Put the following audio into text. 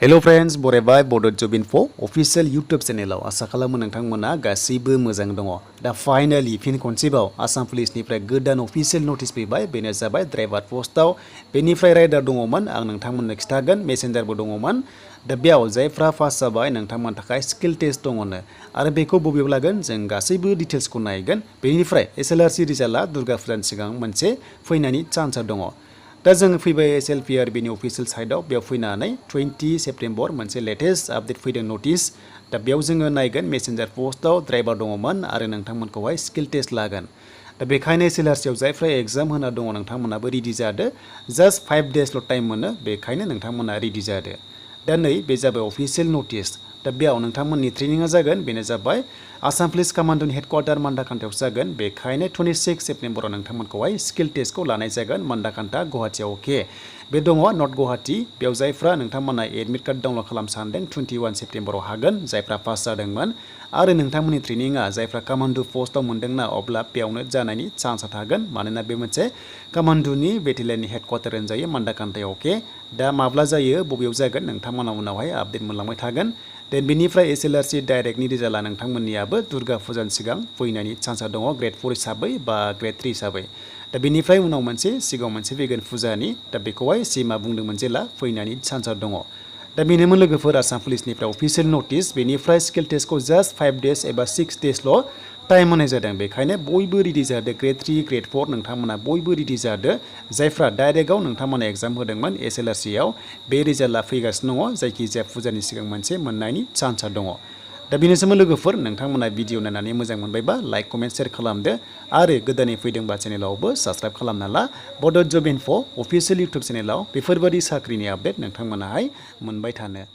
Hello friends, बरायबाय Bodo Job Info official YouTube channel आसा खालामो नोंथांमोना गासैबो मोजां दङ। दा फाइनाली फिन खनसेबाव आसाम पुलिसनिफ्राय गोदान अफिशियेल नटिस फैबाय बेनो जाबाय ड्राइभार पस्टआव बेनिफ्राय राइडार दङमोन आं नोंथांमोननो खिथागोन मेसेन्जारबो दङमोन। दा बेयाव जायफ्रा पास जाबाय नोंथांमोननि थाखाय स्किल टेस्ट दङनो आरो बेखौ बबेयाव लागोन जों गासैबो डिटेल्सखौ नायगोन। बेनिफ्राय SLRC रिजाल्टआ दुर्गा फुजानि सिगां मोनसे फैनायनि चान्सआ दङ। दा जों फैबाय SLPRBनि अफिशियेल साइटआव बेयाव फैनानै 20 सेप्टेम्बर मोनसे लेटेस्ट आपडेट फैदों नटिस। दा बेयाव जोङो नायगोन मेसेन्जार पस्टआव ड्राइभार दङमोन आरो नोंथांमोनखौहाय स्किल टेस्ट लागोन। दा बेखायनो SLRCआव जायफ्रा एग्जाम होना दङ नोंथांमोनाबो रेडि जादो। जास्ट 5 डेसल' टाइम मोनो बेखायनो नोंथांमोना रेडि जादो। दा नै बे जाबाय अफिशियेल नटिस। दा बेयाव नोंथांमोननि ट्रेनिंआ जागोन बेनो जाबाय आसाम पुलिस कमान्डनि हेडक्वार्टार मान्दाकान्टायाव जागोन। बेखायनो 26 सेप्टेम्बराव नोंथांमोनखौहाय स्किल टेस्टखौ लानाय जागोन मान्दाकान्टा गुवाहाटीआव। अके बे दङ नर्थ गुवाहाटी। बेयाव जायफ्रा नोंथांमोना एडमिट कार्ड डाउनलड खालामनो सानदों 21 सेप्टेम्बराव हागोन जायफ्रा पास जादोंमोन आरो नोंथांमोननि ट्रेनिंआ जायफ्रा कमान्ड पस्टआव मोनदोंना अब्ला बेयावनो जानायनि चान्सआ थागोन मानोना बे मोनसे कमान्डनि बेटेलियननि हेडक्वार्टार होनजायो मान्दाकान्टायाव। अके दा माब्ला जायो बबेयाव जागोन नोंथांमोना उनावहाय आपडेट मोनलांबाय थागोन। देन बेनिफ्राय SLRC डाइरेक्टनि रिजाल्टआ नोंथांमोननियाबो दुर्गा फुजानि सिगां फैनायनि चान्सआ दङ ग्रेड 4 हिसाबै बा ग्रेड 3 हिसाबै। दा बेनिफ्राय उनाव मोनसे सिगाङाव मोनसे फैगोन फुजानि दा बेखौहाय सिमा बुंदोंमोन जेला फैनायनि चान्सआ दङ। दा बेनोमोन लोगोफोर आसाम पुलिसनिफ्राय अफिशियेल नटिस। बेनिफ्राय स्किल टेस्टखौ जास्ट 5 डेज एबा 6 डेजल' टाइम होनाय जादों बेखायनो बयबो रेडि जादो। ग्रेड 3 ग्रेड 4 नोंथांमोना बयबो रेडि जादो। जायफ्रा डाइरेक्टआव नोंथांमोना एग्जाम होदोंमोन SLRCआव बे रिजाल्टआ फैगासिनो दङ जायखिजाया फुजानि सिगां मोनसे मोननायनि चान्सआ दङ। दा बेनोसैमोन लोगोफोर नोंथांमोना भिडिअ नायनानै मोजां मोनबायबा लाइक कमेन्ट शेयार खालामदो आरो गोदानै फैदोंबा चेनेलावबो साबस्क्राइब खालामना ला। बड' जब इनफ' अफिशियेल इउटुब चेनेलाव बेफोरबायदि साख्रिनि आपडेट नोंथांमोनाहाय मोनबाय थानो।